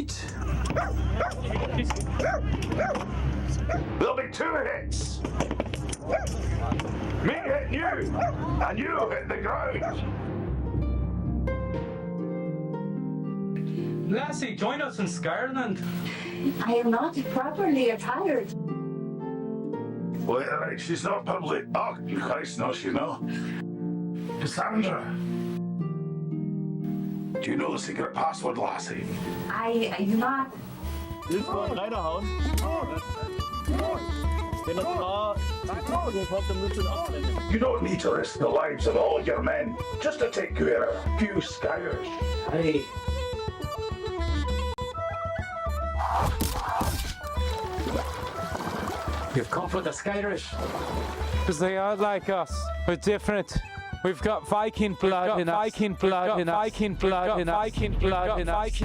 right. There'll be 2 hits. Me hitting you, and you hit the ground. Lassie, join us in Scarland. I am not properly attired. Well, she's not public. Oh, Christ, no, she's not. Cassandra. Do you know the secret password, Lassie? I do not. Dit is gewoon reinhauen. Wenn das mal kommt, dann müsst ihr abnehmen. You don't need to risk the lives of all your men just to take care of a few skyers. Hey. You've come for the Skyrish. Because they are like us. We're different. We've got Viking blood in us. Viking blood in us. Viking blood in us. Viking blood in us.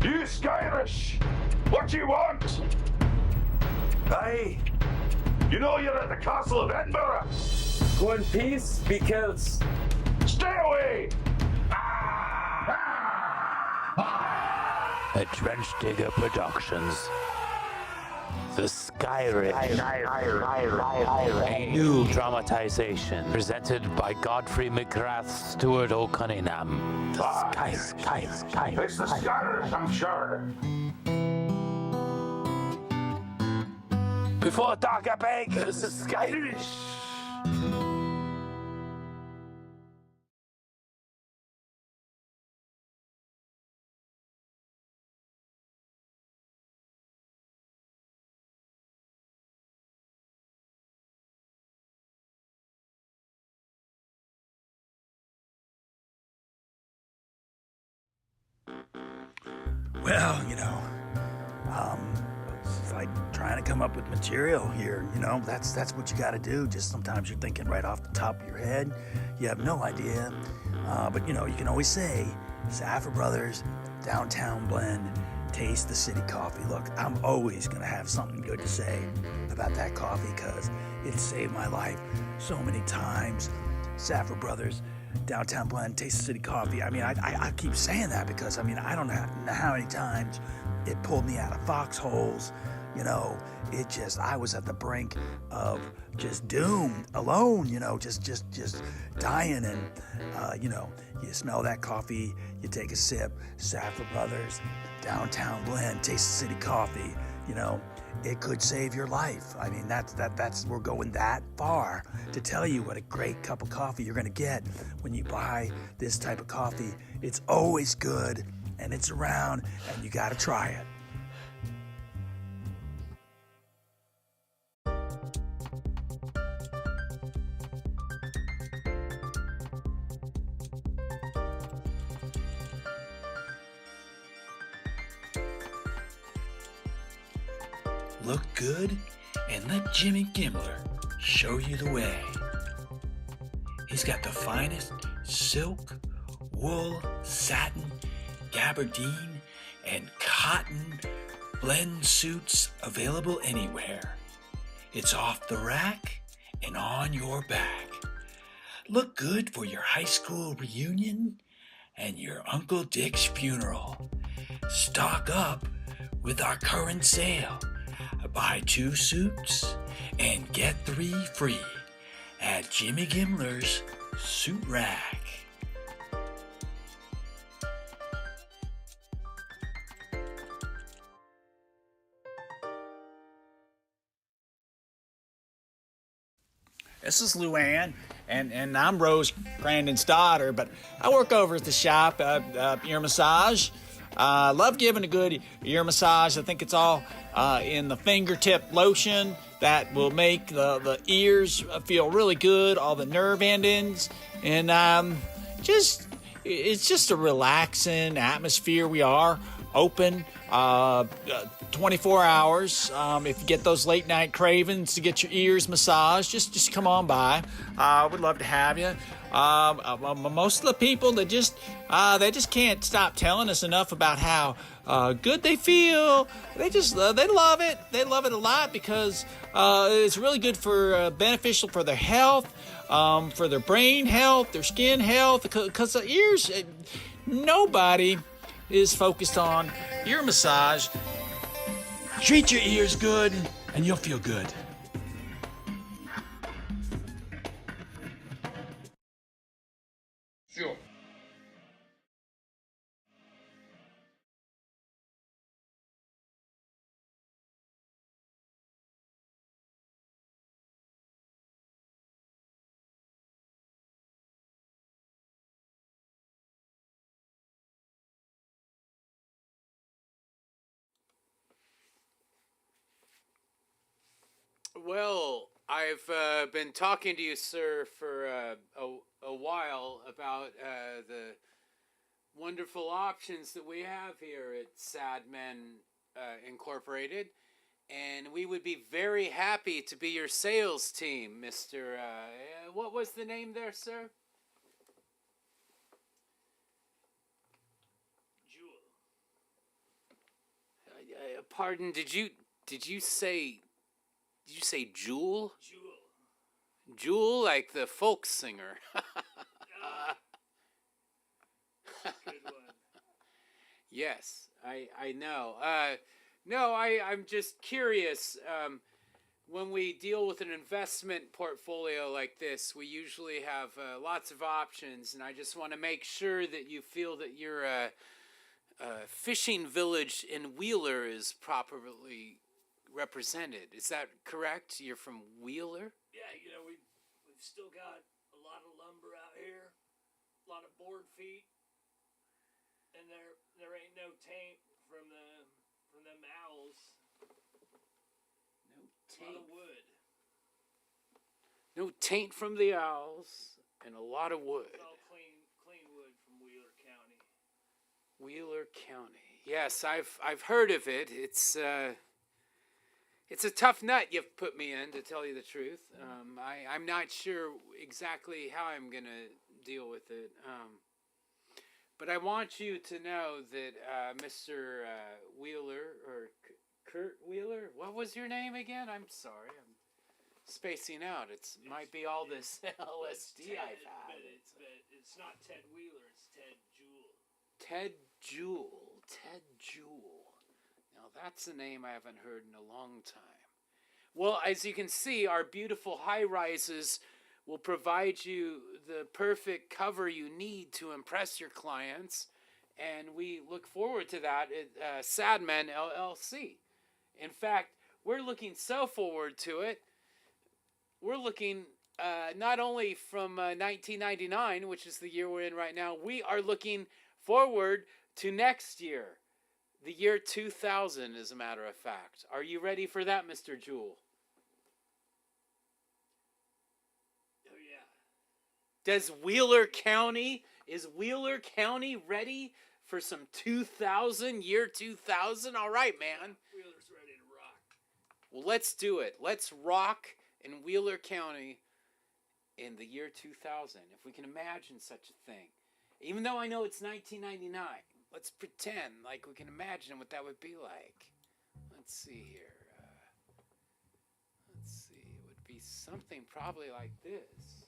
You Skyrish! What do you want? Hey, you know you're at the Castle of Edinburgh. Go in peace, be killed. Stay away! At Trench Digger Productions, The Skyrish, a new dramatization presented by Godfrey McGrath Stewart O'Cunningham. The It's the Skyrish, I'm sure. Before Darker Bank, it's the Skyrish. Well, it's like trying to come up with material here. That's what you got to do. Just sometimes you're thinking right off the top of your head. You have no idea. But you can always say, Saffer Brothers, Downtown Blend, taste the city coffee. Look, I'm always going to have something good to say about that coffee because it saved my life so many times. Saffer Brothers, Downtown Blend, taste the city coffee. I mean, I keep saying that because, I don't know how many times it pulled me out of foxholes. I was at the brink of just doom alone, just dying. And, you smell that coffee, you take a sip, Saffer Brothers, Downtown Blend, taste the city coffee, it could save your life. I mean, that's we're going that far to tell you what a great cup of coffee you're gonna get when you buy this type of coffee. It's always good, and it's around, and you gotta try it. Look good and let Jimmy Gimmler show you the way. He's got the finest silk, wool, satin, gabardine, and cotton blend suits available anywhere. It's off the rack and on your back. Look good for your high school reunion and your Uncle Dick's funeral. Stock up with our current sale. Buy 2 suits and get 3 free at Jimmy Gimmler's Suit Rack. This is Luann, and I'm Rose Brandon's daughter, but I work over at the shop, ear massage. Love giving a good ear massage. I think it's all in the fingertip lotion that will make the ears feel really good, all the nerve endings, and it's just a relaxing atmosphere we are open 24 hours. If you get those late night cravings to get your ears massaged, just come on by. We'd love to have you. Most of the people they just can't stop telling us enough about how good they feel. They love it. They love it a lot because it's really good for beneficial for their health, for their brain health, their skin health. Because the ears, nobody is focused on ear massage. Treat your ears good, and you'll feel good. Sure. Well, I've been talking to you, sir, for a while about the wonderful options that we have here at Sad Men Incorporated, and we would be very happy to be your sales team, Mr. What was the name there, sir? Jewel. Pardon, did you say Jewel? Jewel. Jewel, like the folk singer. Good one. Yes, I know. No, I'm just curious. When we deal with an investment portfolio like this, we usually have lots of options, and I just want to make sure that you feel that your fishing village in Wheeler is properly represented. Is that correct? You're from Wheeler? Yeah, we've still got a lot of lumber out here, a lot of board feet, and there ain't no taint from them owls. No A lot taint. of wood. No taint from the owls, and a lot of wood. It's all clean wood from Wheeler County. Wheeler County. Yes, I've heard of it. It's a tough nut you've put me in, to tell you the truth. I'm not sure exactly how I'm going to deal with it. But I want you to know that Mr. Wheeler, or Kurt Wheeler, what was your name again? I'm sorry. I'm spacing out. It might be all this LSD I've had. But it's not Ted Wheeler, it's Ted Jewel. Ted Jewel. Ted Jewel. Now that's a name I haven't heard in a long time. Well, as you can see, our beautiful high-rises will provide you the perfect cover you need to impress your clients, and we look forward to that at Sadman LLC. In fact, we're looking so forward to it. We're looking not only from 1999, which is the year we're in right now, we are looking forward to next year. The year 2000, as a matter of fact. Are you ready for that, Mr. Jewel? Oh, yeah. Is Wheeler County ready for some 2000, year 2000? All right, man. Wheeler's ready to rock. Well, let's do it. Let's rock in Wheeler County in the year 2000, if we can imagine such a thing. Even though I know it's 1999. Let's pretend like we can imagine what that would be like. Let's see here. Let's see. It would be something probably like this.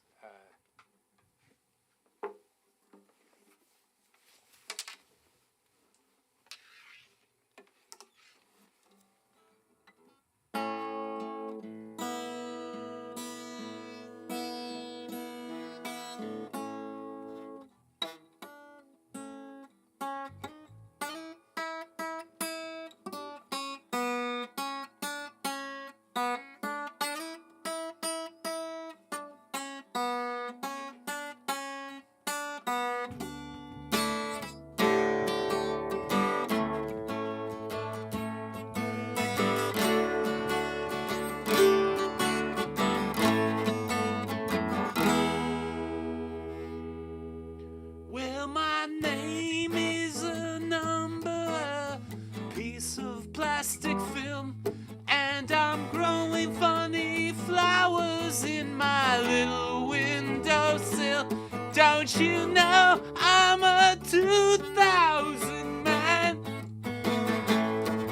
my little windowsill. Don't you know I'm a 2000 man?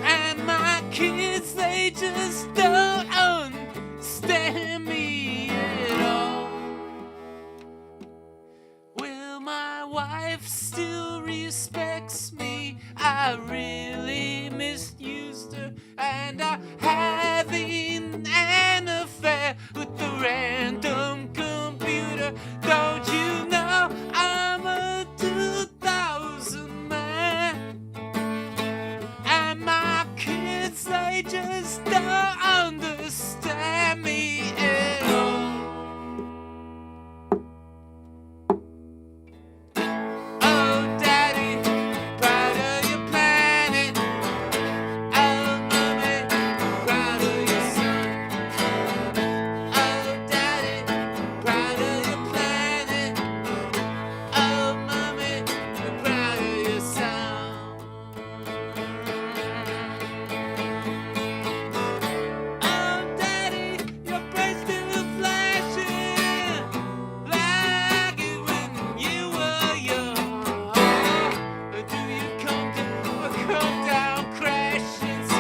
And my kids, they just don't understand me at all. Well, my wife still respects me. I really misused her, and I'm having an affair with the random computer. Don't you know I'm a 2000 man? And my kids, they just don't understand me at all. Oh, Daddy, proud of your planet. Oh, Mommy, proud of your son. Oh, Daddy, proud of your planet. Oh, Mommy, we're proud of your son. Oh, Daddy, your brain's still flashing like it when you were young. Or do you come down crashing? So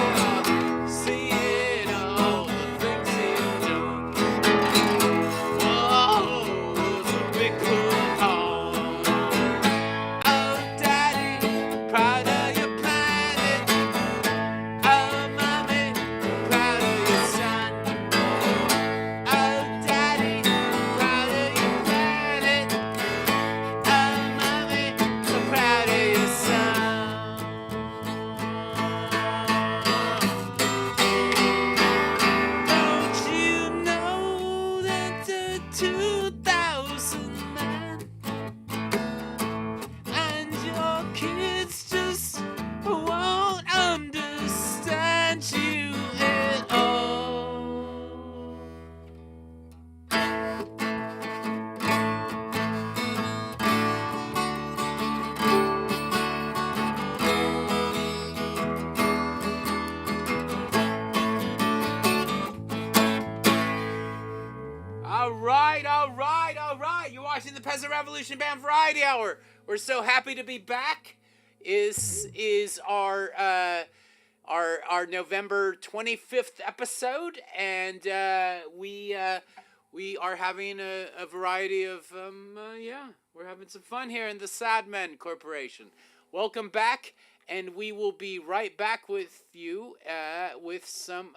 seeing all the things you've done. Whoa, it's a big cool home. Oh, Daddy, proud of your planet. Oh, Mommy, proud of your son. Oh, Daddy, proud of your planet. Oh, Mommy, so proud of your son. Don't you know that the 2000 man and your kids just won't understand you at all? All right. You're watching the Peasant Revolution Band Variety Hour. We're so happy to be back. Is our November 25th episode, and we are having a variety of we're having some fun here in the Sadmen Corporation. Welcome back, and we will be right back with you with some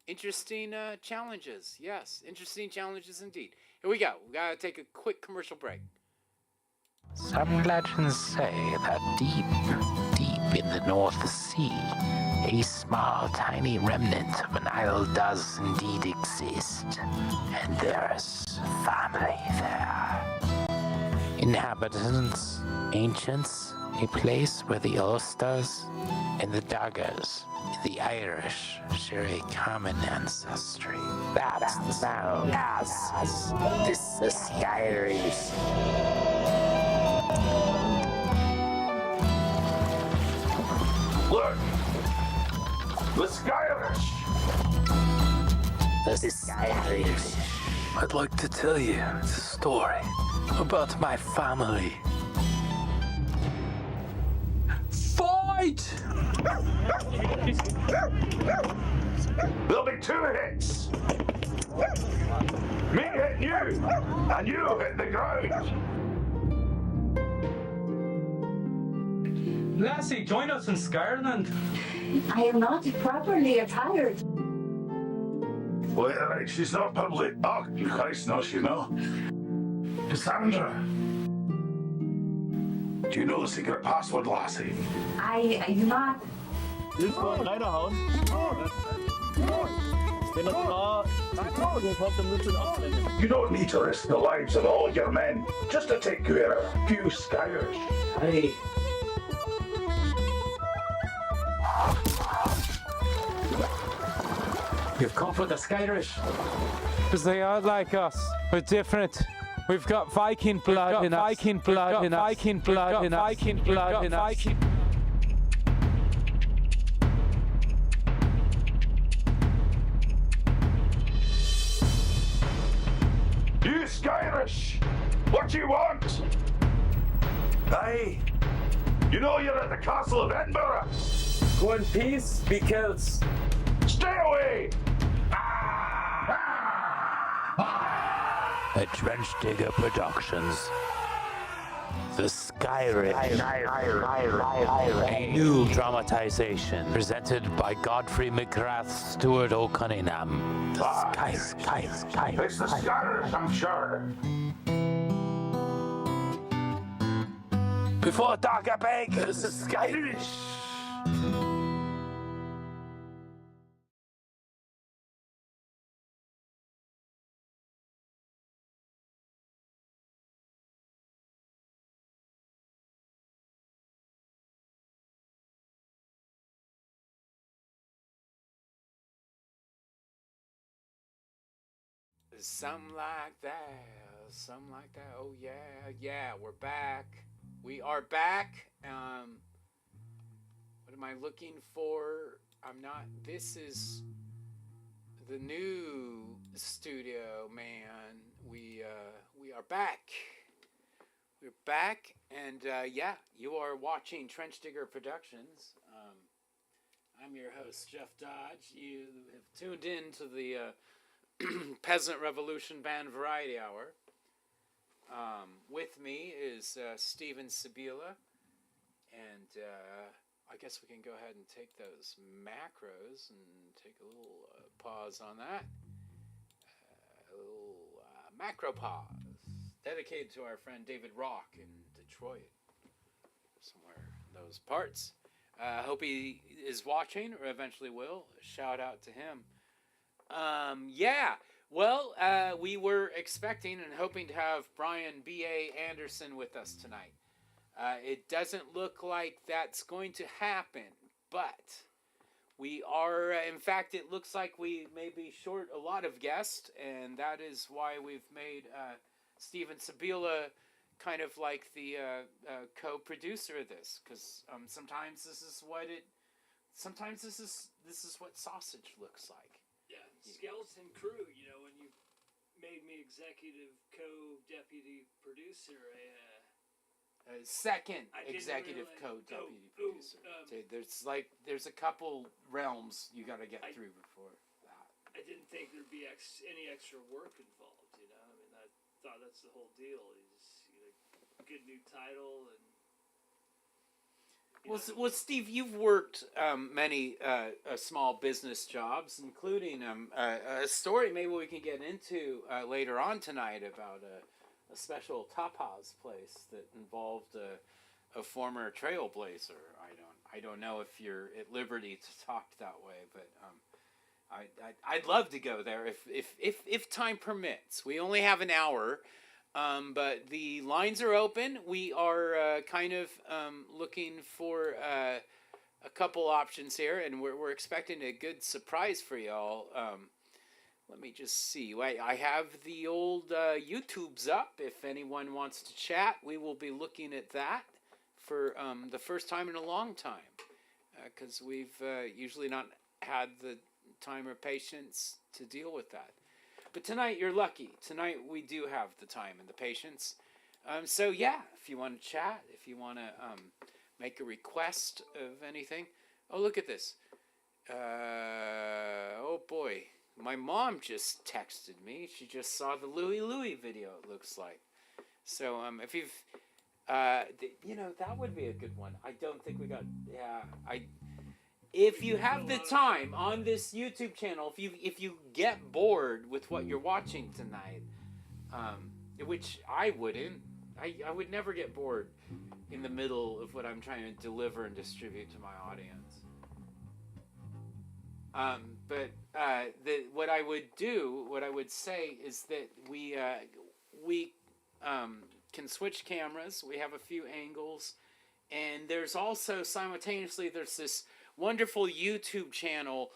interesting challenges. Yes, interesting challenges indeed. Here we go. We gotta take a quick commercial break. Some legends say that deep in the North Sea, a small, tiny remnant of an isle does indeed exist, and there's family there. Inhabitants, ancients, a place where the Ulsters and the Daggers, the Irish, share a common ancestry. That's known as the Skyrish. Look! The Skyrish! The Skyrish. I'd like to tell you a story about my family. Fight! There'll be 2 hits! Me hitting you, and you hit the ground! Lassie, join us in Skyreland. I am not properly attired. Well, she's not public. Oh, Christ, no, she's not. Cassandra! Do you know the secret password, Lassie? I do not. You don't need to risk the lives of all your men just to take care of a few Skyrish. Aye. You've come for the Skyrish. Because they are like us. We're different. We've got Viking blood in us. Viking blood in us. Viking blood in us. Viking blood in us. Skyrish! What you want? Aye. You know you're at the Castle of Edinburgh. Go in peace, be kills. Stay away! At Trench Digger Productions. The Skyrish. A new dramatization presented by Godfrey McGrath Stewart O'Cunningham. The It's the Skyrish, I'm sure. Before dark, I beg, it's the Skyrish. Something like that. Something like that. Oh yeah, yeah, we're back. We are back. What am I looking for? I'm not. This is the new studio, man. We are back. We're back, and yeah, you are watching Trench Digger Productions. I'm your host, Jeff Dodge. You have tuned in to the Peasant Revolution Band Variety Hour. With me is Steven Cebula, and I guess we can go ahead and take those macros and take a little pause on that. A little macro pause, dedicated to our friend David Rock in Detroit, somewhere in those parts. Hope he is watching, or eventually will. Shout out to him. Yeah, well, we were expecting and hoping to have Brian B.A. Anderson with us tonight. It doesn't look like that's going to happen, but we are, in fact, it looks like we may be short a lot of guests, and that is why we've made Steven Cebula kind of like the co-producer of this, because sometimes this is what sausage looks like. Yeah, skeleton crew, you know, when you made me executive co-deputy producer, Second I didn't executive realize- co-deputy oh, producer. There's a couple realms you got to get through before that. I didn't think there'd be any extra work involved, you know. I mean, I thought that's the whole deal. Is good new title and. Well, Steve, you've worked many small business jobs, including a story maybe we can get into later on tonight about a special tapas place that involved a former trailblazer. I don't know if you're at liberty to talk that way, but I'd love to go there if time permits. We only have an hour. But the lines are open. We are kind of looking for a couple options here, and we're expecting a good surprise for y'all. Let me just see. I have the old YouTubes up. If anyone wants to chat, we will be looking at that for the first time in a long time, because we've usually not had the time or patience to deal with that. But tonight, you're lucky. Tonight, we do have the time and the patience. So, yeah, if you want to chat, if you want to make a request of anything. Oh, look at this. Oh, boy. My mom just texted me. She just saw the Louie video, it looks like. So, if you've... that would be a good one. I don't think we got... Yeah, if you have the time on this YouTube channel, if you get bored with what you're watching tonight, which I wouldn't, I would never get bored in the middle of what I'm trying to deliver and distribute to my audience. But what I would say is that we can switch cameras. We have a few angles, and there's also simultaneously there's this wonderful YouTube channel,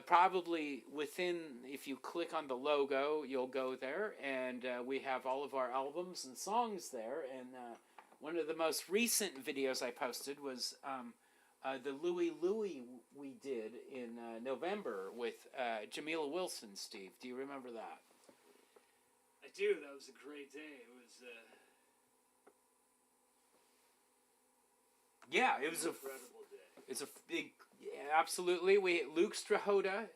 probably within, if you click on the logo, you'll go there, and we have all of our albums and songs there, and one of the most recent videos I posted was the Louie we did in November with Jamila Wilson, Steve. Do you remember that? I I do. That was a great day. It was Yeah, it was incredible day. It's a big, yeah, absolutely. Luke Strahota,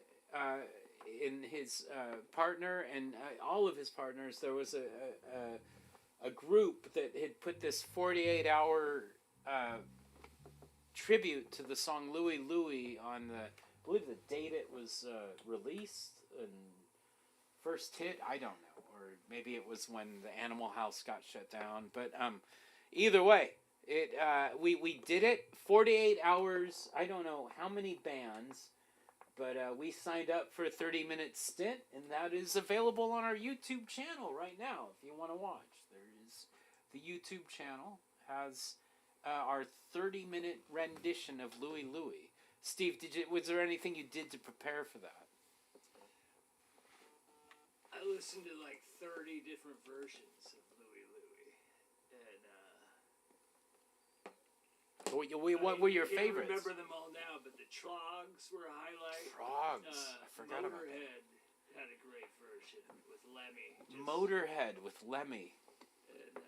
in his partner and all of his partners. There was a group that had put this 48-hour tribute to the song Louie Louie on the, I believe the date it was released and first hit. I don't know, or maybe it was when the Animal House got shut down. But either way. We did it 48 hours. I don't know how many bands, but we signed up for a 30-minute stint, and that is available on our YouTube channel right now if you want to watch. There is the YouTube channel has our 30-minute rendition of Louie Louie. Steve, was there anything you did to prepare for that? I listened to like 30 different versions of Louie Louie, and what were your favorites? I can't remember them all now, but the Trogs were a highlight. Trogs, I forgot about that. Motorhead had a great version with Lemmy. Motorhead with Lemmy. And,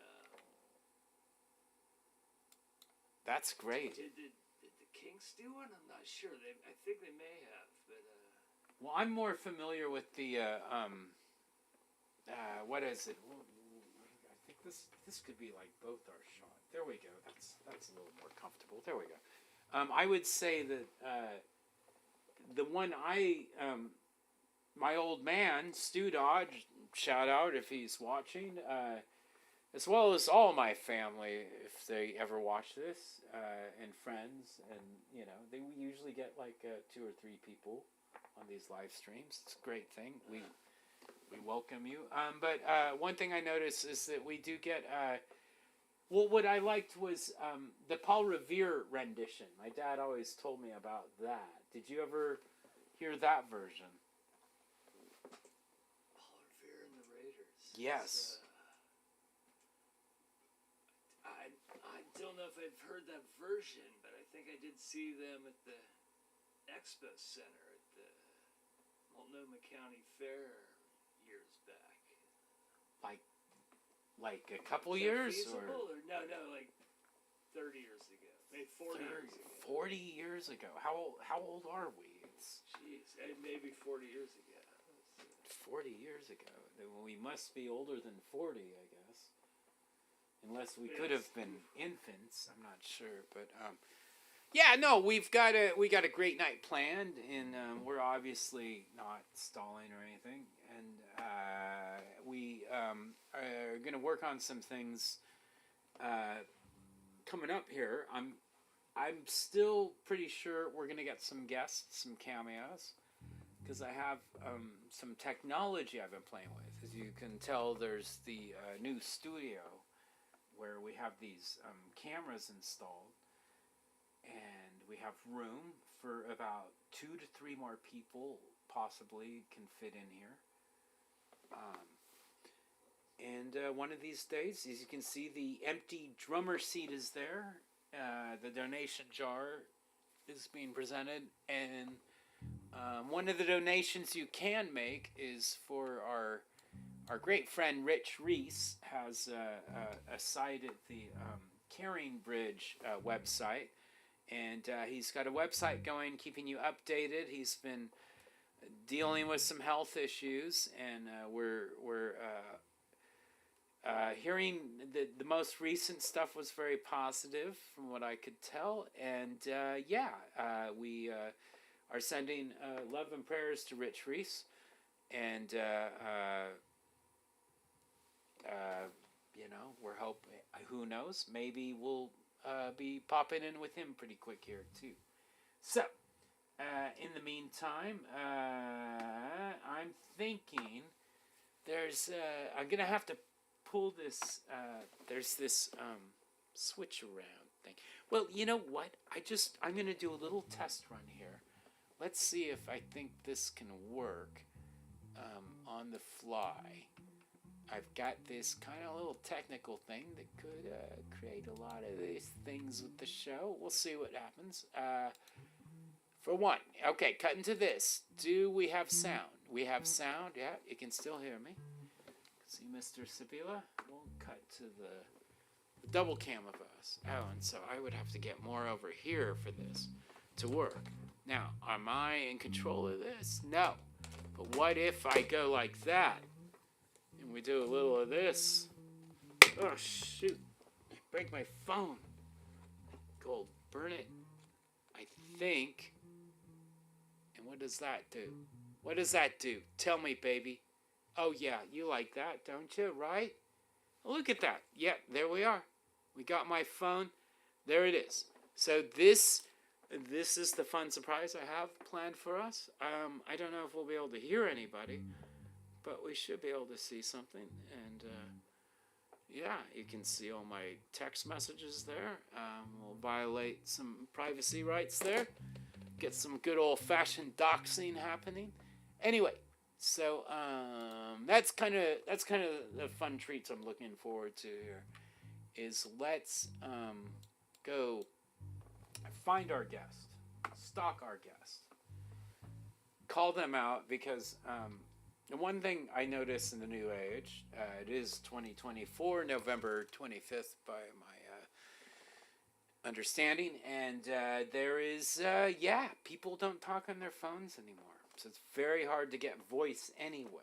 that's great. Did the Kinks do one? I'm not sure. I think they may have, but. Well, I'm more familiar with the what is it? I think this could be like both our shot. There we go. That's a little more comfortable. There we go. I would say that the one my old man Stu Dodge, shout out if he's watching, as well as all my family if they ever watch this, and friends, and they usually get like 2 or 3 people on these live streams. It's a great thing. We welcome you. But one thing I noticed is that we do get. Well, what I liked was the Paul Revere rendition. My dad always told me about that. Did you ever hear that version? Paul Revere and the Raiders. Yes. I don't know if I've heard that version, but I think I did see them at the Expo Center at the Multnomah County Fair years back. Like a couple years? Or no, like 30 years ago. Maybe 40 years ago. 40 years ago. How old are we? Jeez, maybe 40 years ago. 40 years ago. We must be older than 40, I guess. Unless we could have been infants. I'm not sure, but yeah, no, we got a great night planned, and we're obviously not stalling or anything, and we are going to work on some things coming up here. I'm still pretty sure we're going to get some guests, some cameos, because I have some technology I've been playing with. As you can tell, there's the new studio where we have these cameras installed, and we have room for about 2 to 3 more people possibly can fit in here. And one of these days, as you can see, the empty drummer seat is there. The donation jar is being presented, and one of the donations you can make is for our great friend Rich Reese has a site at the Caring Bridge website, and he's got a website going, keeping you updated. He's been dealing with some health issues, and we're hearing that the most recent stuff was very positive from what I could tell, and we are sending love and prayers to Rich Reese, and we're hoping, who knows, maybe we'll be popping in with him pretty quick here too. So, in the meantime, I'm thinking there's, I'm going to have to pull this, there's this switch around thing. Well, you know what? I'm going to do a little test run here. Let's see if I think this can work on the fly. I've got this kind of little technical thing that could create a lot of these things with the show. We'll see what happens. For one, okay, cutting to this. Do we have sound? We have sound, yeah, you can still hear me. See Mr. Cebula? We'll cut to the double cam of us. Oh, and so I would have to get more over here for this to work. Now, am I in control of this? No. But what if I go like that? And we do a little of this. Oh, shoot. I break my phone. Gold, burn it. I think. And what does that do? What does that do? Tell me, baby. Oh, yeah, you like that, don't you? Right? Look at that. Yeah, there we are. We got my phone. There it is. So this is the fun surprise I have planned for us. I don't know if we'll be able to hear anybody, but we should be able to see something. And yeah, you can see all my text messages there. We'll violate some privacy rights there. Get some good old-fashioned doxing happening. Anyway, so that's kind of the fun treats I'm looking forward to here. Is let's go find our guest, stalk our guest, call them out, because the one thing I noticed in the new age, it is 2024, November 25th by my understanding, and there is, people don't talk on their phones anymore, so it's very hard to get voice anyway.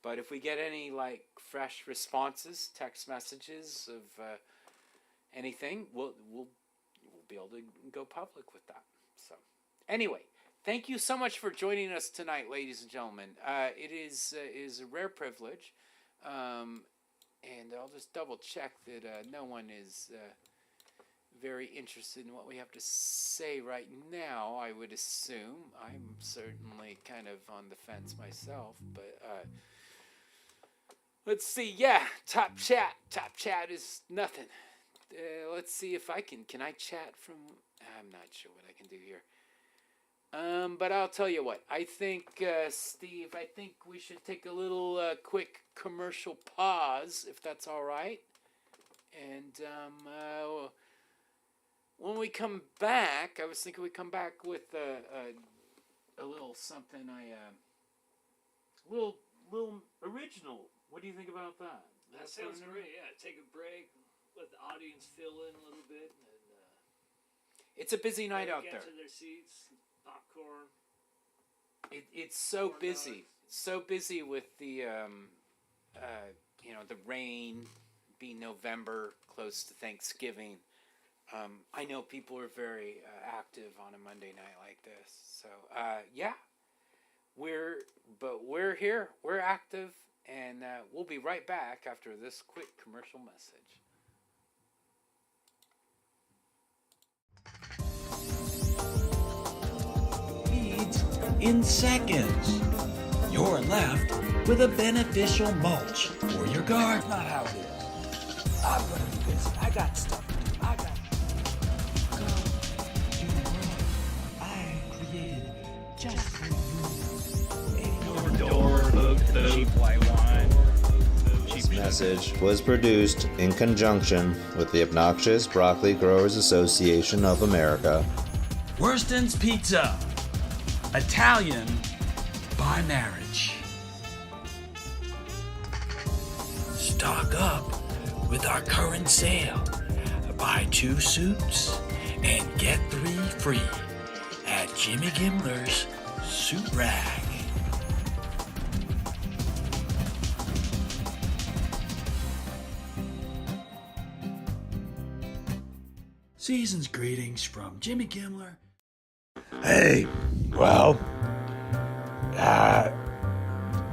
But if we get any like fresh responses, text messages of anything, we'll be able to go public with that. So anyway, thank you so much for joining us tonight, ladies and gentlemen. It is a rare privilege, and I'll just double check that no one is very interested in what we have to say right now, I would assume. I'm certainly kind of on the fence myself, but let's see. Yeah, top chat is nothing. Let's see if I can I chat from, I'm not sure what I can do here. But I'll tell you what, I think, Steve, I think we should take a little quick commercial pause, if that's all right. And when we come back, I was thinking we'd come back with a little something, little original. What do you think about that? That sounds great. Yeah, take a break, let the audience fill in a little bit, and it's a busy night out there. Get to their seats, popcorn. It's so busy. It's so busy with the the rain, being November, close to Thanksgiving. I know people are very active on a Monday night like this. So, yeah, we're here, we're active, and we'll be right back after this quick commercial message. Weeds in seconds. You're left with a beneficial mulch for your garden. Not how it is. I'm gonna be busy. I got stuff. Just for you. Cheap white wine. This message was produced in conjunction with the Obnoxious Broccoli Growers Association of America. Worston's Pizza. Italian by marriage. Stock up with our current sale. Buy 2 suits and get 3 free at Jimmy Gimmler's Suit Rag. Season's greetings from Jimmy Gimmler. Hey, well,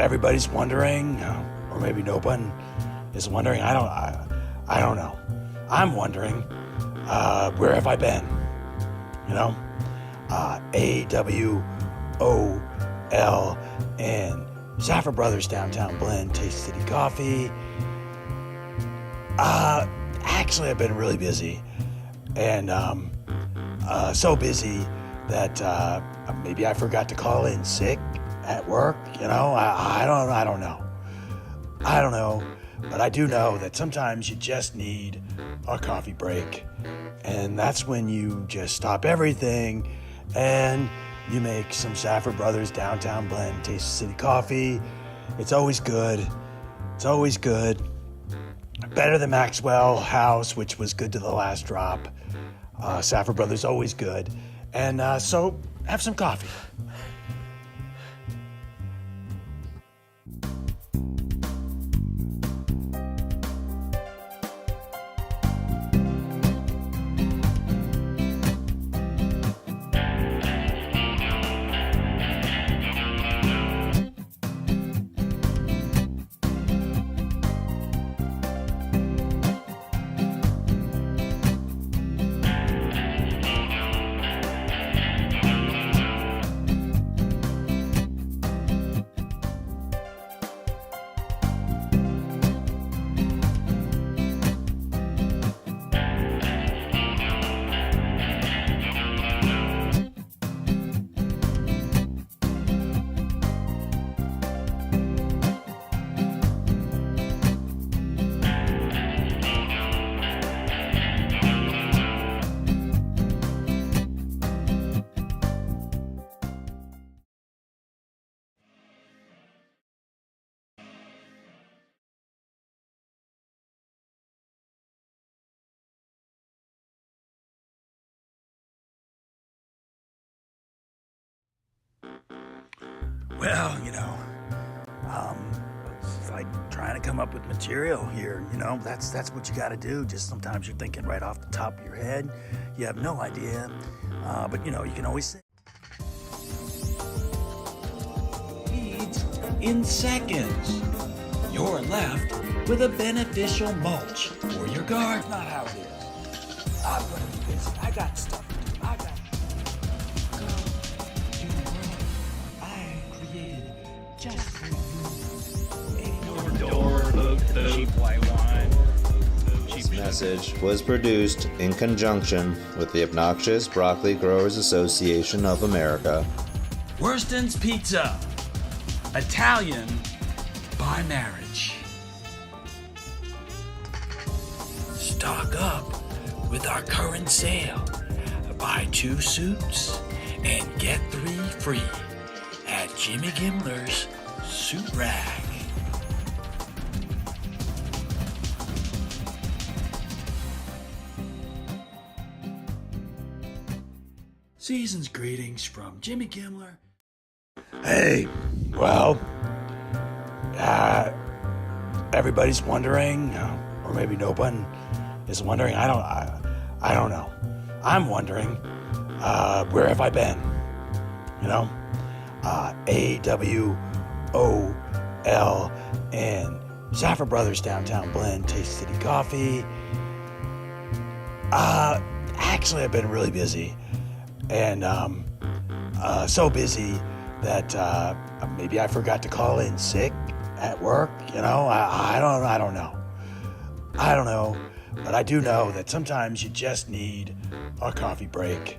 everybody's wondering, or maybe no one is wondering. I don't know. I'm wondering, where have I been? You know? AWOLN. Zaffer Brothers Downtown Blend, Taste City Coffee. Actually, I've been really busy. And so busy that maybe I forgot to call in sick at work. You know, I don't know. I don't know. But I do know that sometimes you just need a coffee break. And that's when you just stop everything and you make some Zaffer Brothers Downtown Blend Taste City Coffee. It's always good. It's always good. Better than Maxwell House, which was good to the last drop. Saffer Brothers, always good. And so, have some coffee. Well, it's like trying to come up with material here. That's what you got to do. Just sometimes you're thinking right off the top of your head. You have no idea, but you can always say. Weeds in seconds. You're left with a beneficial mulch for your garden. Not how it is. I'm gonna be busy. I got stuff to do. I got. Just for you. This message was produced in conjunction with the Obnoxious Broccoli Growers Association of America. Worston's Pizza. Italian by marriage. Stock up with our current sale. Buy 2 suits and get 3 free at Jimmy Gimler's Suit Rag. Season's greetings from Jimmy Gimler. Hey, well, everybody's wondering, or maybe no one is wondering. I don't know. I'm wondering, where have I been? AWOLN. Saffer Brothers Downtown Blend, Taste City Coffee. Actually, I've been really busy. And so busy that maybe I forgot to call in sick at work. I don't know. I don't know. But I do know that sometimes you just need a coffee break.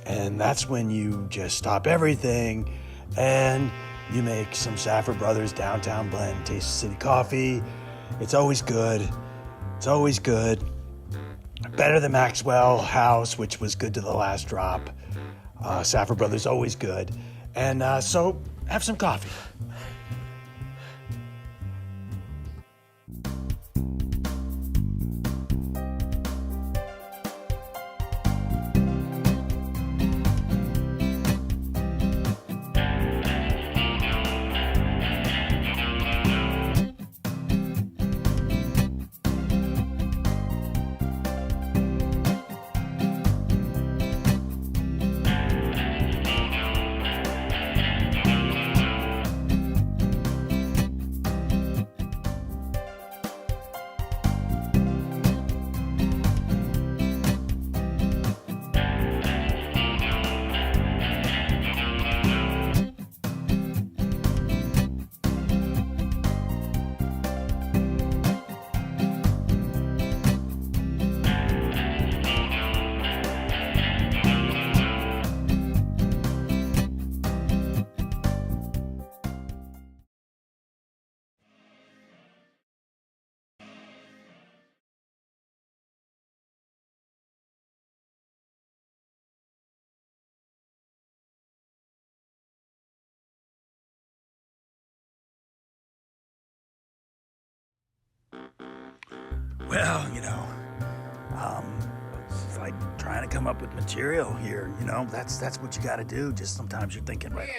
And that's when you just stop everything and you make some Saffer Brothers Downtown Blend Taste City Coffee. It's always good. It's always good. Better than Maxwell House, which was good to the last drop. Saffer Brothers, always good. And so, have some coffee. Well, it's like trying to come up with material here. That's what you got to do. Just sometimes you're thinking, right?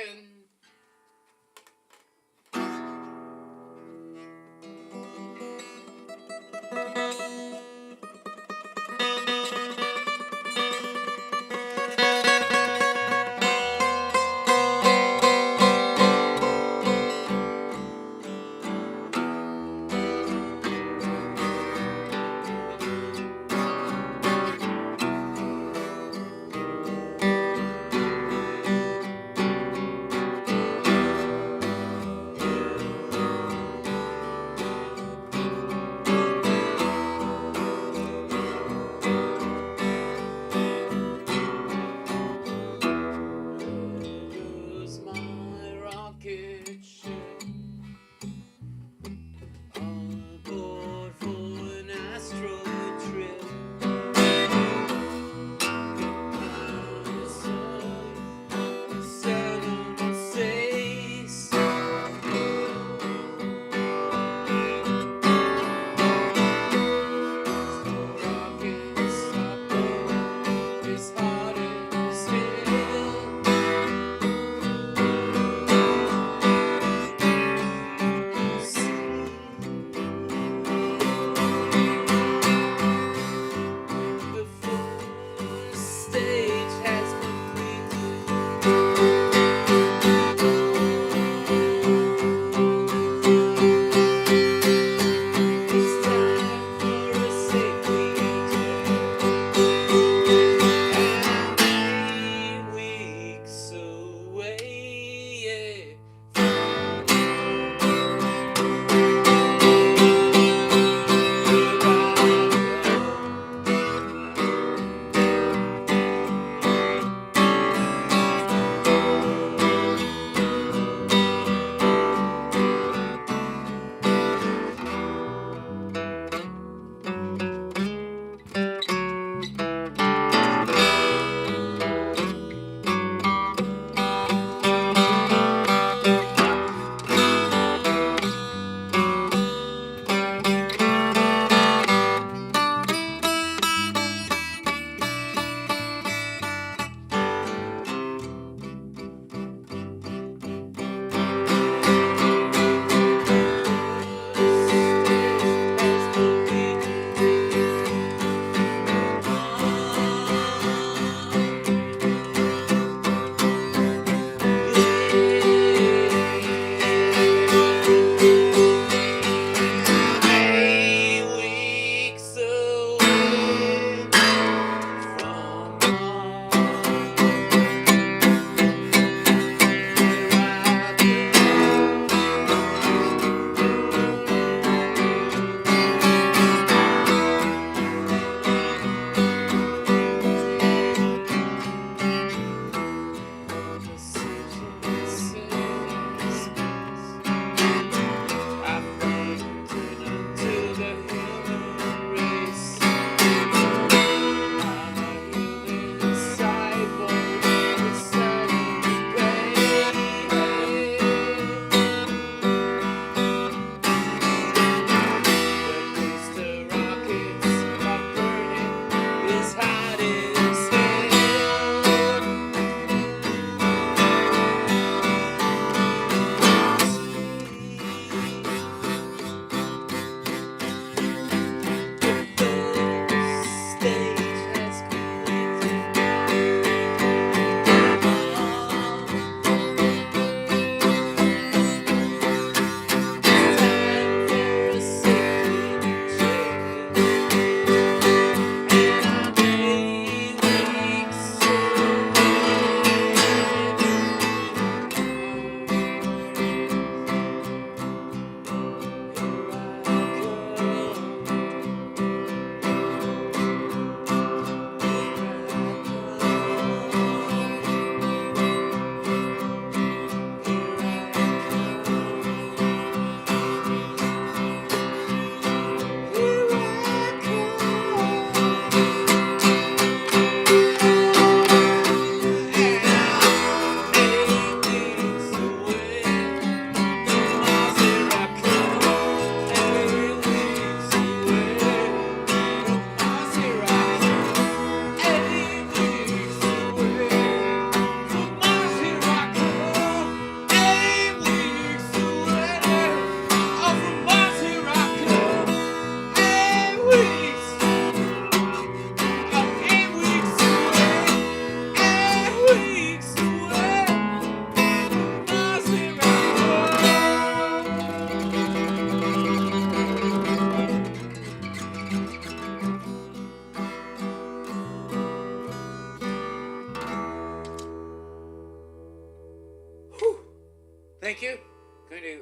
thank you. Going to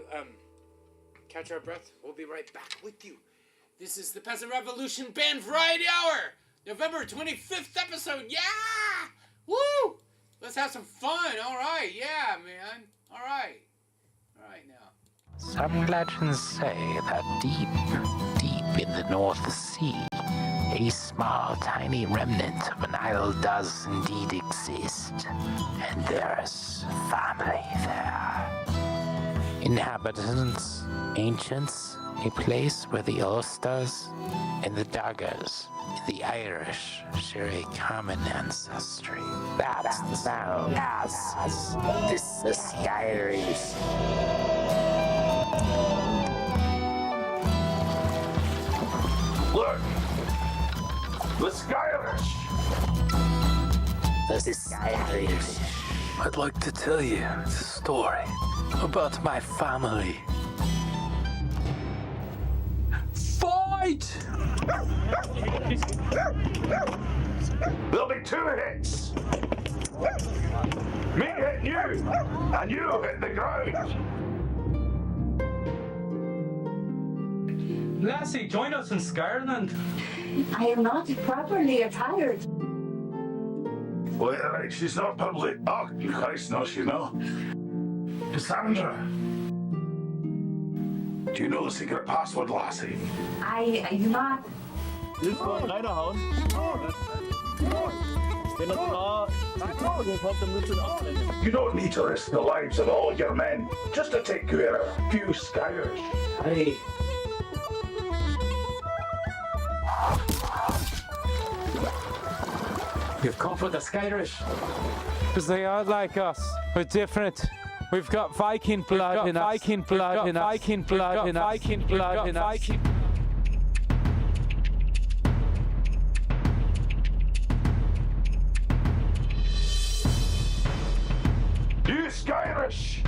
catch our breath. We'll be right back with you. This is the Peasant Revolution Band Variety Hour, November 25th episode. Yeah! Woo! Let's have some fun. All right. Yeah, man. All right. All right now. Some legends say that deep, deep in the North Sea, a small, tiny remnant of an isle does indeed exist, and there's family there. Inhabitants, ancients, a place where the Ulsters and the Daggers, the Irish, share a common ancestry. That's known as the Skyries. Look! The Skyrish! The Skyries. I'd like to tell you a story about my family. Fight! There'll be 2 hits! Me hitting you, and you hit the ground! Lassie, join us in Skyland. I am not properly attired. Wait, right, she's not public. Oh, Christ, no, she's not. Cassandra! Do you know the secret password, Lassie? I do not. You don't need to risk the lives of all your men just to take care of a few Skyrish. Hey. You've come for the Skyrish. Because they are like us. We're different. We've got Viking blood in us. Viking blood in us. Viking blood in us. Viking blood in us. You Skyrish!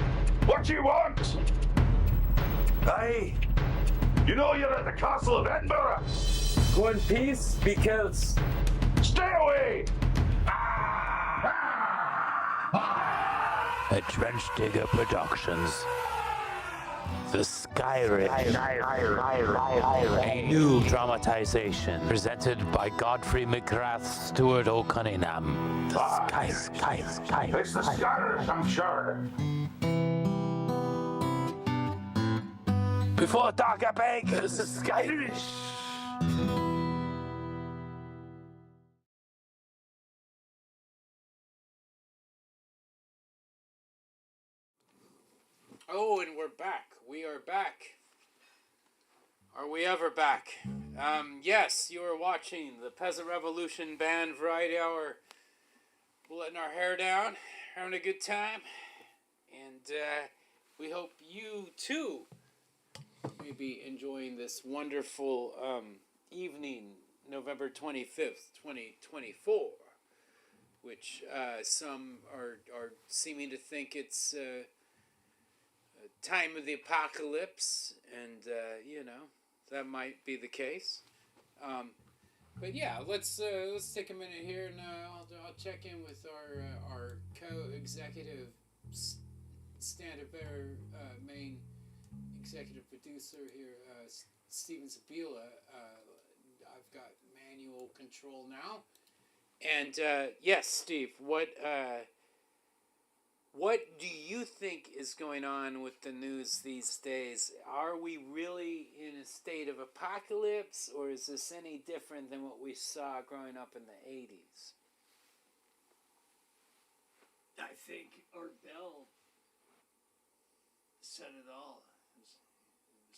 What do you want? Aye. You know you're at the Castle of Edinburgh. Go in peace, be killed. Stay away! A Trench Digger Productions. The Skyrim. A new dramatization presented by Godfrey McGrath Stewart O'Cunningham. The It's the Skyrish, I'm sure. Before dark, I beg, it's the Skyrish. Oh, and we're back. We are back. Are we ever back? Yes, you are watching the Peasant Revolution Band Variety Hour. We're letting our hair down, having a good time. And we hope you, too, may be enjoying this wonderful evening, November 25th, 2024. Which some are seeming to think it's... time of the apocalypse, and you know, that might be the case. But yeah, let's take a minute here, and I'll check in with our co-executive stand-up main executive producer here, Steven Cebula. I've got manual control now, and yes, Steve, what do you think is going on with the news these days? Are we really in a state of apocalypse, or is this any different than what we saw growing up in the 80s? I think Art Bell said it all. It was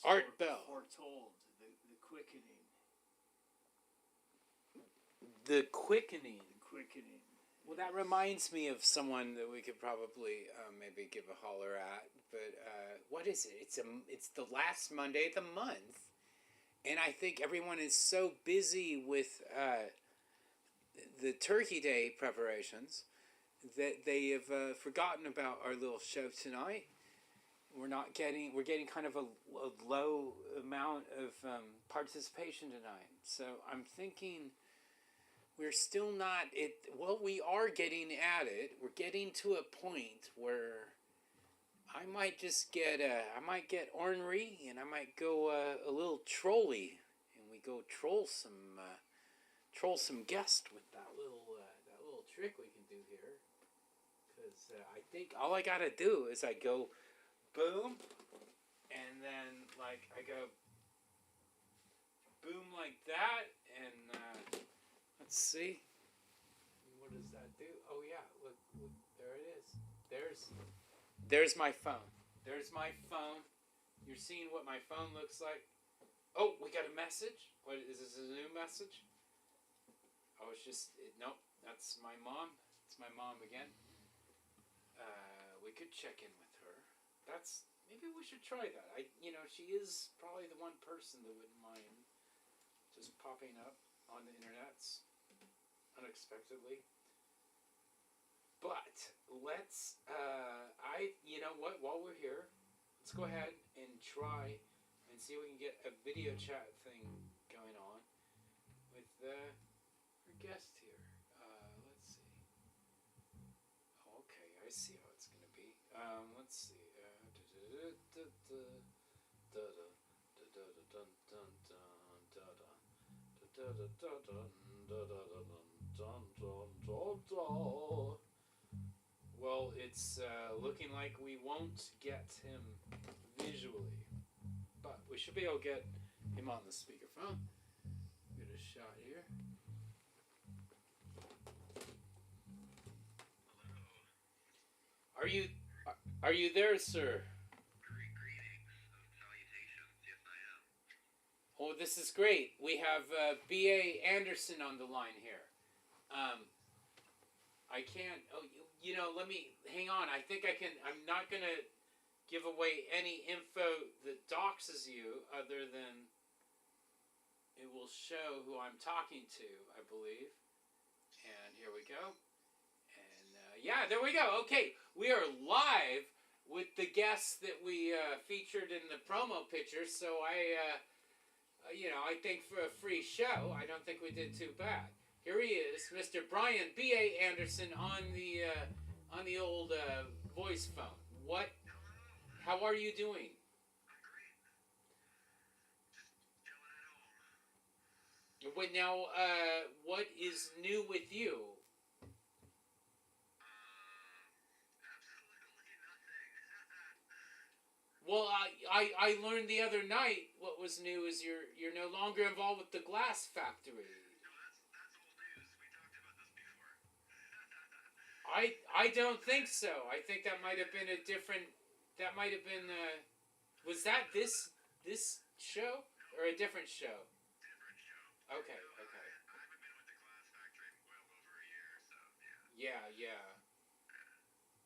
Art Bell. Foretold the quickening. The quickening. The quickening. Well, that reminds me of someone that we could probably maybe give a holler at. But what is it? It's the last Monday of the month, and I think everyone is so busy with the Turkey Day preparations that they have forgotten about our little show tonight. We're getting kind of a low amount of participation tonight. So I'm thinking. We're still not we are getting at it. We're getting to a point where I might just get ornery, and I might go a little trolly, and we go troll some guests with that little trick we can do here. Because I think all I gotta do is I go boom, and then like I go boom like that, and let's see. What does that do? Oh yeah, look, there it is. There's my phone. There's my phone. You're seeing what my phone looks like. Oh, we got a message. What is this? A new message? Oh, it's just nope. That's my mom. It's my mom again. We could check in with her. Maybe we should try that. She is probably the one person that wouldn't mind just popping up on the internets unexpectedly. But let's, you know what? While we're here, let's go ahead and try and see if we can get a video chat thing going on with our guest here. Let's see. Okay, I see how it's gonna be. Let's see. Well, it's looking like we won't get him visually, but we should be able to get him on the speakerphone. Get a shot here. Are you there, sir? Oh, this is great. We have B.A. Anderson on the line here. I can't... Oh, let me... Hang on. I think I can... I'm not going to give away any info that doxes you other than it will show who I'm talking to, I believe. And here we go. And, yeah, there we go. Okay, we are live with the guests that we featured in the promo picture, so I think for a free show, I don't think we did too bad. Here he is, Mr. Brian B.A. Anderson on the old voice phone. What? How are you doing? Wait, now, what is new with you? Well, I learned the other night what was new is you're no longer involved with the glass factory. I don't think so. I think that might have been a different. That might have been. Was that this show or a different show? Okay. I haven't been with the glass factory in well over a year, so yeah. Yeah.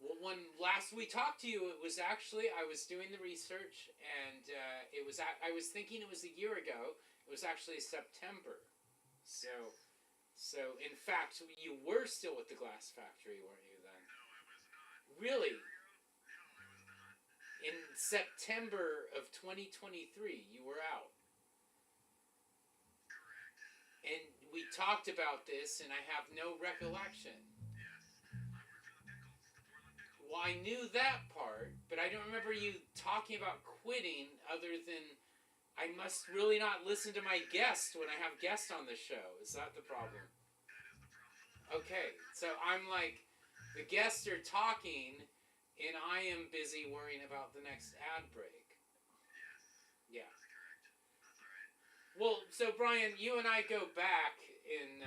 Well, when last we talked to you, it was actually I was doing the research, and I was thinking it was a year ago. It was actually September, so in fact you were still with the glass factory, weren't you then? No, I was not. Really? No, I was not. In September of 2023, you were out. Correct. And we talked about this, and I have no recollection. Well, I knew that part, but I don't remember you talking about quitting other than I must really not listen to my guests when I have guests on the show. Is that the problem? That is the problem. Okay, so I'm like, the guests are talking, and I am busy worrying about the next ad break. Yes. Yeah. That's correct. That's all right. Well, so Brian, you and I go back in,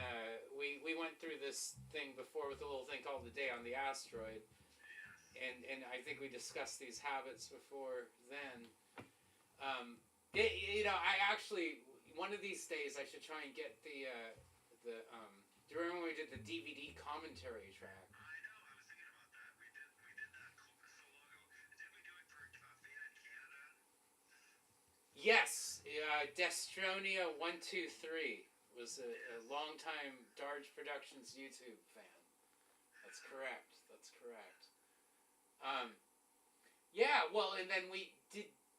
we went through this thing before with a little thing called the Day on the Asteroid. And I think we discussed these habits before then. I actually, one of these days I should try and get do you remember when we did the DVD commentary track? I know, I was thinking about that. We did that so long ago. Didn't we do it for Fan in Canada? Yes, Destronia 123 was a longtime Darge Productions YouTube fan. That's correct. Yeah, well, and then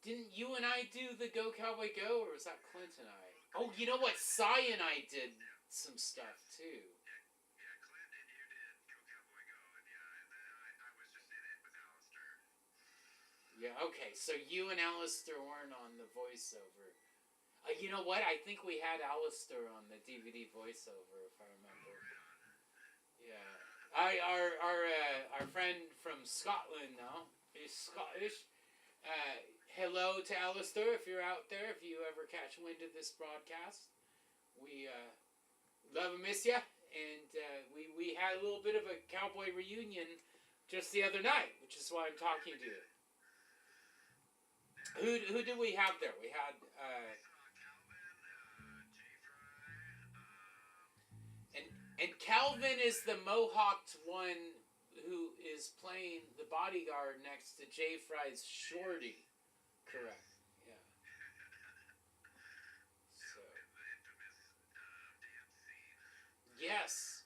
didn't you and I do the Go Cowboy Go, or was that Clint and I? Oh, you know what, Cy and I did some stuff, too. Yeah, Clint and you did Go Cowboy Go, and I was just in it with Alistair. Yeah, okay, so you and Alistair weren't on the voiceover. You know what? I think we had Alistair on the DVD voiceover, if I remember. Yeah. Our friend from Scotland now is Scottish. Hello to Alistair if you're out there, if you ever catch wind of this broadcast. We love and miss you. And we had a little bit of a cowboy reunion just the other night, which is why I'm talking to you. Who did we have there? We had and Calvin is the mohawked one who is playing the bodyguard next to J. Fry's Shorty. Correct. Yeah. So. Yes.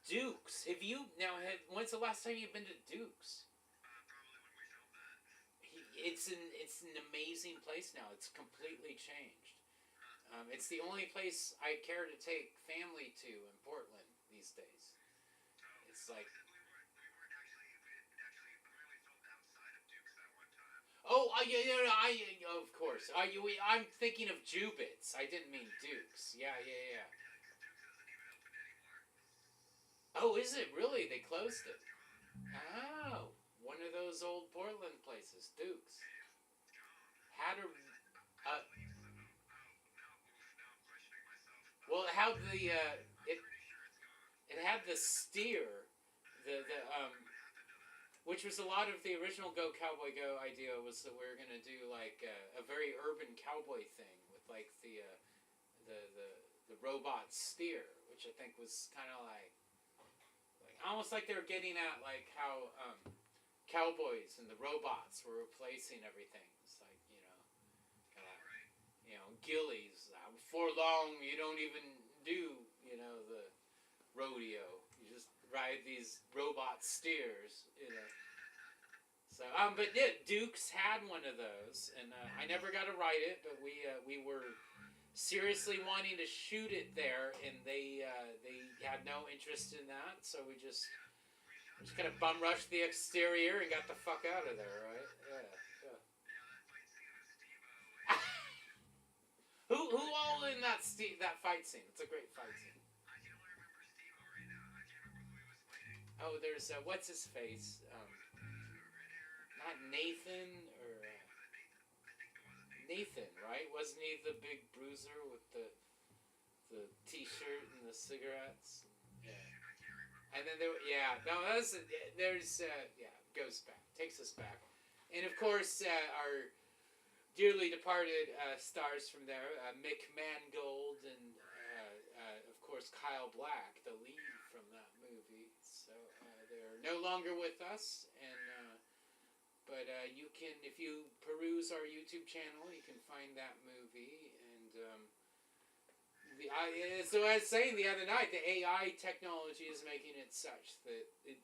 Duke's. Have you now? When's the last time you've been to Duke's? It's an amazing place now. It's completely changed. It's the only place I care to take family to in Portland these days. It's like. Oh, yeah, of course. I'm thinking of Jubits. I didn't mean Duke's. Yeah. Oh, is it really? They closed it. Oh, one of those old Portland places, Duke's. Had a. Well, it had the it had the steer, which was a lot of the original Go Cowboy Go idea was that we were gonna do like a very urban cowboy thing with like the robot steer, which I think was kind of like almost like they were getting at like how cowboys and the robots were replacing everything. It's like Gillies. Before long, you don't even do the rodeo. You just ride these robot steers. So but yeah, Duke's had one of those, and I never got to ride it, but we were seriously wanting to shoot it there, and they had no interest in that, so we just kind of bum rushed the exterior and got the fuck out of there, right? Yeah. Who all in that fight scene? It's a great fight scene. Oh, there's what's his face? Not Nathan or Nathan, right? Wasn't he the big bruiser with the T-shirt and the cigarettes? Yeah. And then goes back, takes us back, and of course our dearly departed stars from there, Mick Mangold and of course Kyle Black, the lead from that movie. So they're no longer with us, and but you can, if you peruse our YouTube channel, you can find that movie. And so I was saying the other night, the AI technology is making it such that it,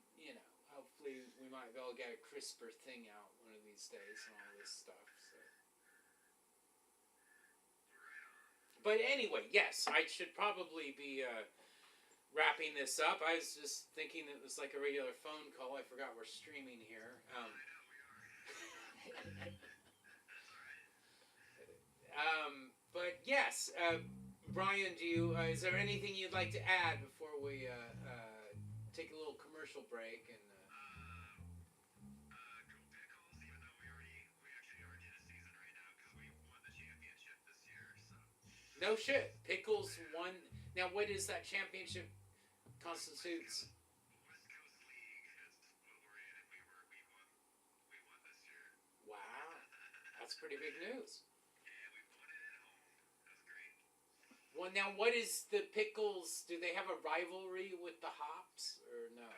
hopefully we might be able to get a crisper thing out one of these days and all this stuff. So. But anyway, yes, I should probably be wrapping this up. I was just thinking it was like a regular phone call. I forgot we're streaming here. But yes, Brian, is there anything you'd like to add before we take a little commercial break and? No shit. Pickles won. Now, what is that championship constitutes? Wow, that's pretty big news. Well, now, what is the Pickles? Do they have a rivalry with the Hops or no?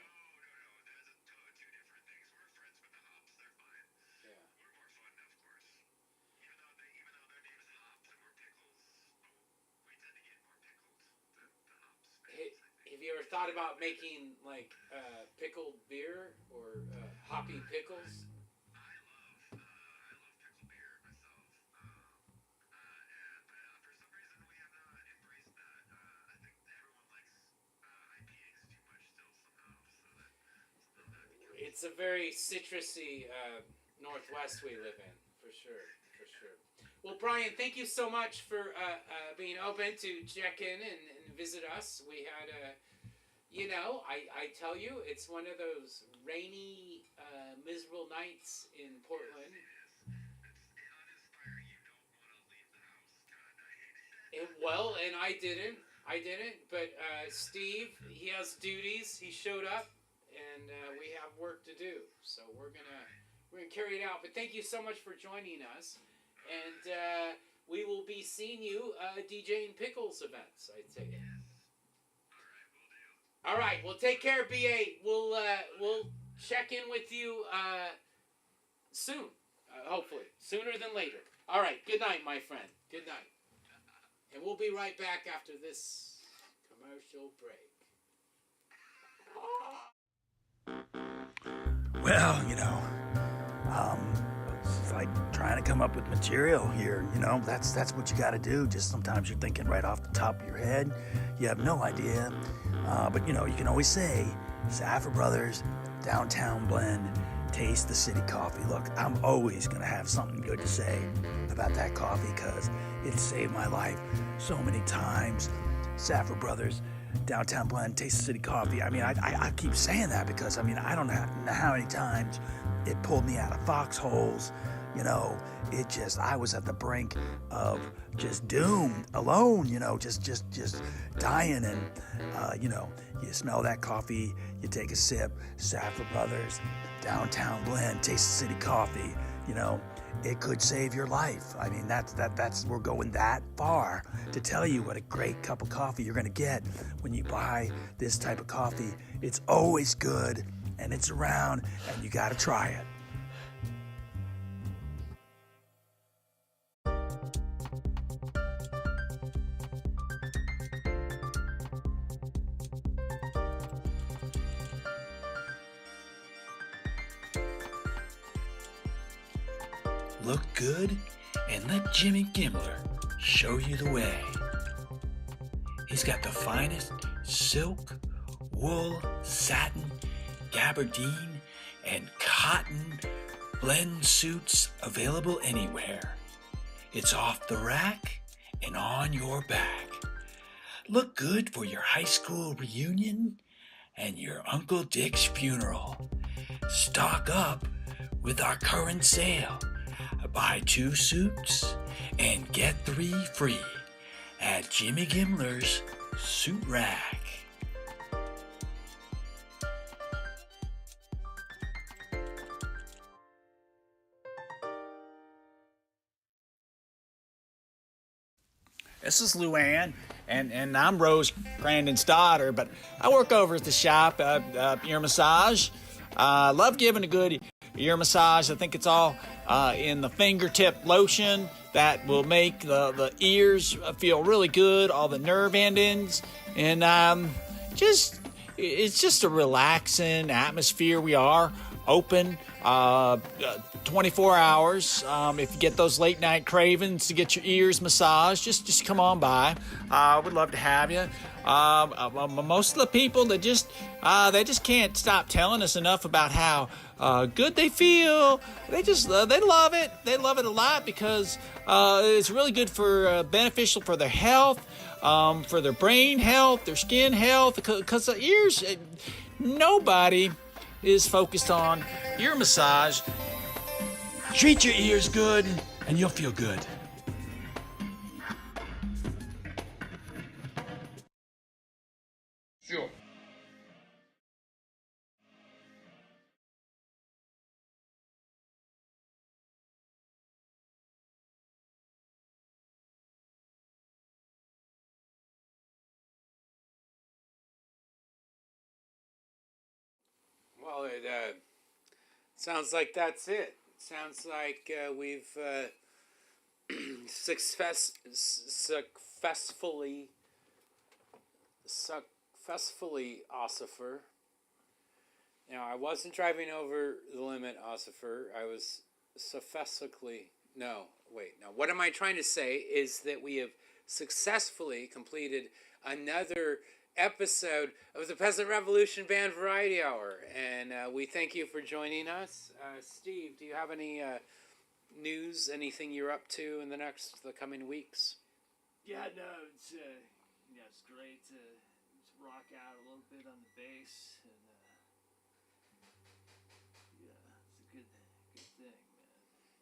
Have you ever thought about making like pickled beer or hoppy pickles? I love pickled beer myself, and for some reason we have not embraced that. I think everyone likes IPAs too much still somehow. So that it's a very citrusy Northwest we live in, for sure, for sure. Well, Brian, thank you so much for being open to check in and visit us. We had I tell you, it's one of those rainy, miserable nights in Portland. Well, and I didn't, but Steve, he has duties. He showed up, and we have work to do. So we're gonna carry it out. But thank you so much for joining us, and we will be seeing you DJing Pickles events, I'd say. All right. Well, take care, BA. We'll check in with you soon. Hopefully, sooner than later. All right. Good night, my friend. Good night. And we'll be right back after this commercial break. Well, it's like trying to come up with material here. That's what you got to do. Just sometimes you're thinking right off the top of your head. You have no idea. But you can always say, Saffer Brothers, Downtown Blend, taste the city coffee. Look, I'm always going to have something good to say about that coffee because it saved my life so many times. Saffer Brothers, Downtown Blend, taste the city coffee. I mean, I keep saying that because, I don't know how many times it pulled me out of foxholes. I was at the brink of just doom, alone, just dying. And, you smell that coffee, you take a sip, Saffer Brothers, Downtown Blend, taste the city coffee, it could save your life. I mean, that's we're going that far to tell you what a great cup of coffee you're going to get when you buy this type of coffee. It's always good, and it's around, and you got to try it. Look good and let Jimmy Gimmler show you the way. He's got the finest silk, wool, satin, gabardine, and cotton blend suits available anywhere. It's off the rack and on your back. Look good for your high school reunion and your Uncle Dick's funeral. Stock up with our current sale. Buy 2 suits and get 3 free at Jimmy Gimmler's Suit Rack. This is Luann, and I'm Rose Grandin's daughter, but I work over at the shop, ear massage. Love giving a good ear massage. I think it's all in the fingertip lotion that will make the ears feel really good, all the nerve endings, and it's just a relaxing atmosphere. We are open 24 hours. If you get those late night cravings to get your ears massaged, just come on by. We'd love to have you. Most of the people that they just can't stop telling us enough about how good they feel. They love it. They love it a lot because it's really good for beneficial for their health, for their brain health, their skin health. Because the ears, nobody is focused on ear massage. Treat your ears good, and you'll feel good. Sure. Well, it sounds like that's it. Sounds like we've successfully, Ossifer. Now, I wasn't driving over the limit, Ossifer. I was what am I trying to say is that we have successfully completed another episode of the Peasant Revolution Band Variety Hour, and we thank you for joining us. Steve, do you have any news, anything you're up to in the coming weeks? Yeah, no, it's it's great to rock out a little bit on the bass, and it's a good thing, man.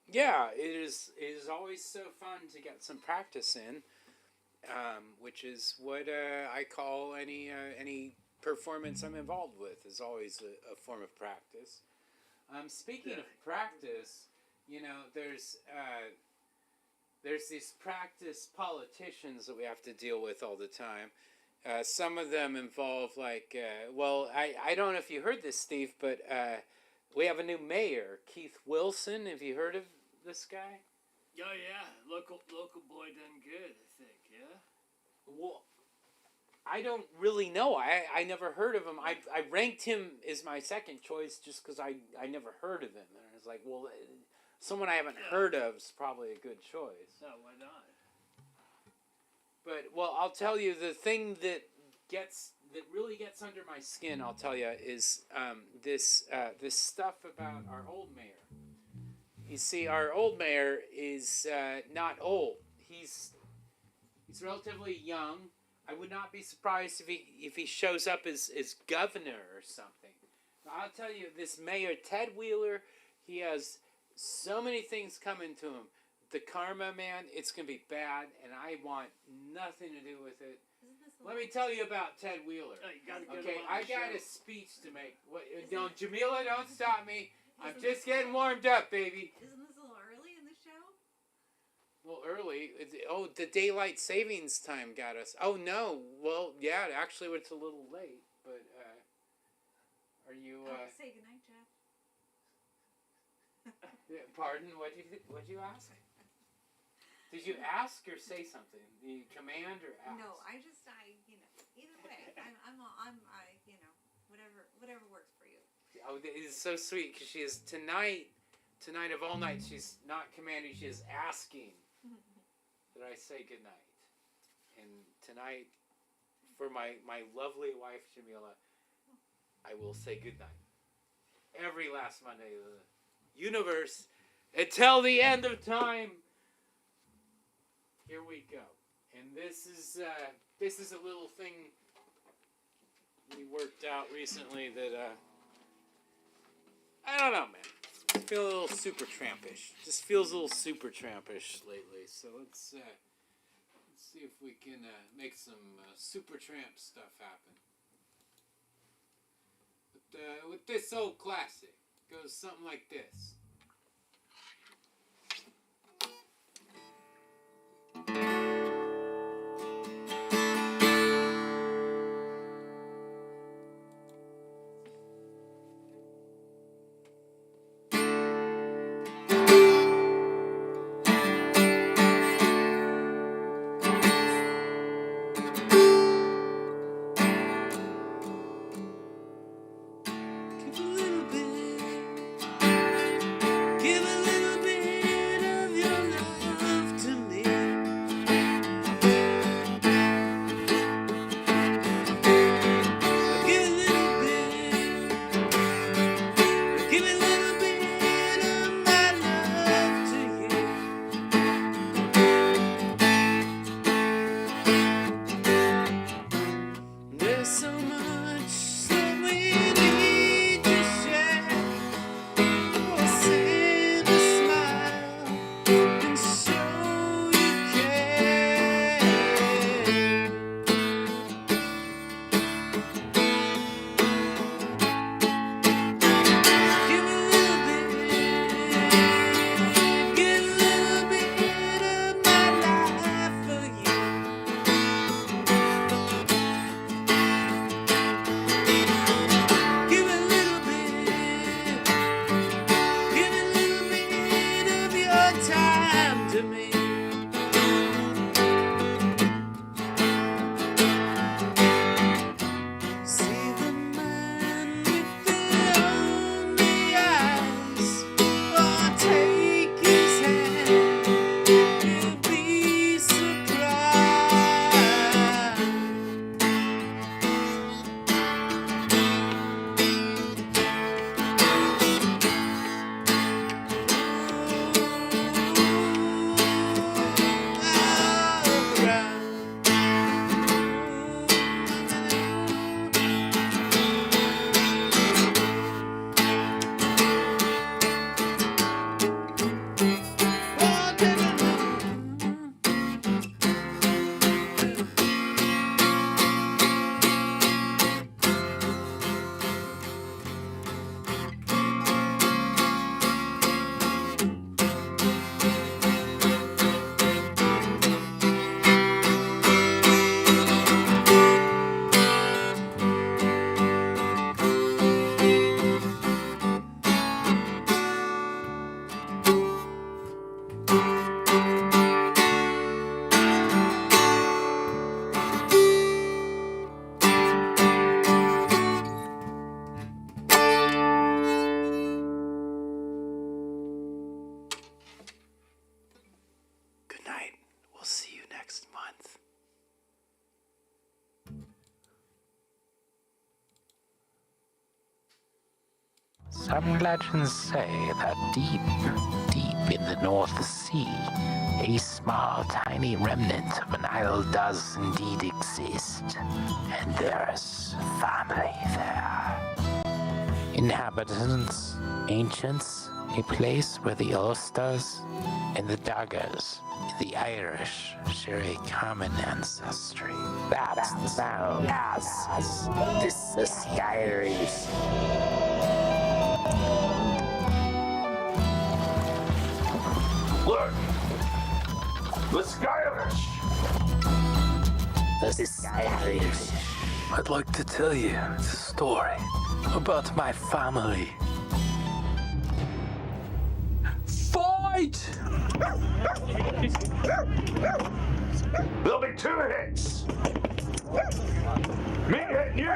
Yeah, it is always so fun to get some practice in, which is what I call any performance I'm involved with is always a form of practice. Speaking of practice, there's these practice politicians that we have to deal with all the time. Some of them involve I don't know if you heard this, Steve, but we have a new mayor, Keith Wilson. Have you heard of this guy? Oh yeah, local boy done good, I think. Yeah. Well, I don't really know. I never heard of him. I ranked him as my second choice just because I never heard of him. And I was like, well, someone I haven't heard of is probably a good choice. No, why not? But, well, I'll tell you, the thing that really gets under my skin, I'll tell you, is this stuff about our old mayor. You see, our old mayor is not old. He's relatively young. I would not be surprised if he shows up as governor or something. I'll tell you, this mayor, Ted Wheeler, he has so many things coming to him. The karma, man, it's going to be bad, and I want nothing to do with it. Let me tell you about Ted Wheeler. Okay, I got a speech to make. No, Jamila, don't stop me. I'm just getting warmed up, baby. Isn't this a little early in the show? Well, early. Oh, the daylight savings time got us. Oh, no. Well, yeah, actually, it's a little late. But, are you... Say goodnight, Jeff. Pardon? What'd you ask? Did you ask or say something? You command or ask? No, either way, whatever works for you. Oh, it is so sweet because she is tonight of all nights, she's not commanding, she is asking that I say goodnight. And tonight, for my lovely wife, Jamila, I will say goodnight. Every last Monday of the universe, until the end of time. Here we go. And this is a little thing we worked out recently that, I don't know, man. I feel a little super trampish. Just feels a little super trampish lately. So let's see if we can make some super tramp stuff happen. But with this old classic, it goes something like this. Some legends say that deep, deep in the North Sea, a small, tiny remnant of an isle does indeed exist, and there's family there. Inhabitants, ancients, a place where the Ulsters and the Daggers, the Irish, share a common ancestry. That's known as the Skyries. Look! The Skyrish! The Skyries. I'd like to tell you a story about my family. Fight! There'll be 2 hits! Me hitting you,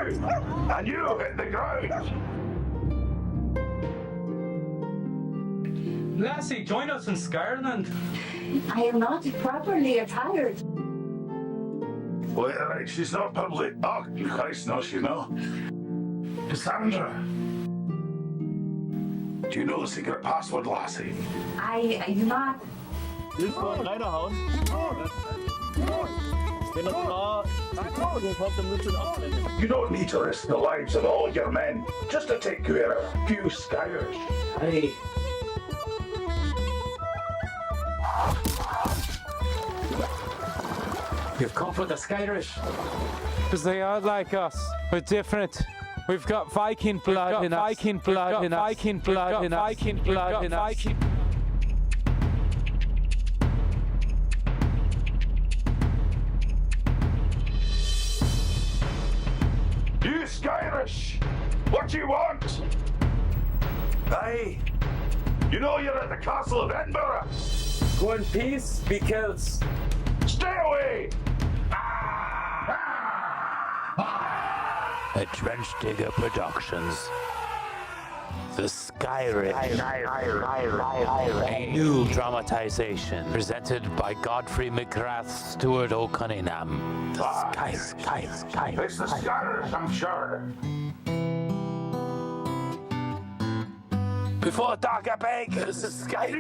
and you hit the ground! Lassie, join us in Skyreland. I am not properly attired. Well, right, she's not public. Oh, Christ, no, she's not. Cassandra! Do you know the secret password, Lassie? I do not. You don't need to risk the lives of all your men just to take care of a few Skyrish. Aye. You've come for the Skyrish. Because they are like us. We're different. We've got Viking blood in us. Viking blood in us. Viking blood in us. Viking blood in us. You Skyrish! What do you want? Aye. You know you're at the Castle of Edinburgh. Go in peace, be killed. Stay away! A Trench Digger Productions. The Skyrim. A new dramatization presented by Godfrey McGrath Stewart O'Cunningham. The It's the Skyrish, I'm sure. Before dark, I beg, this is Skyrim.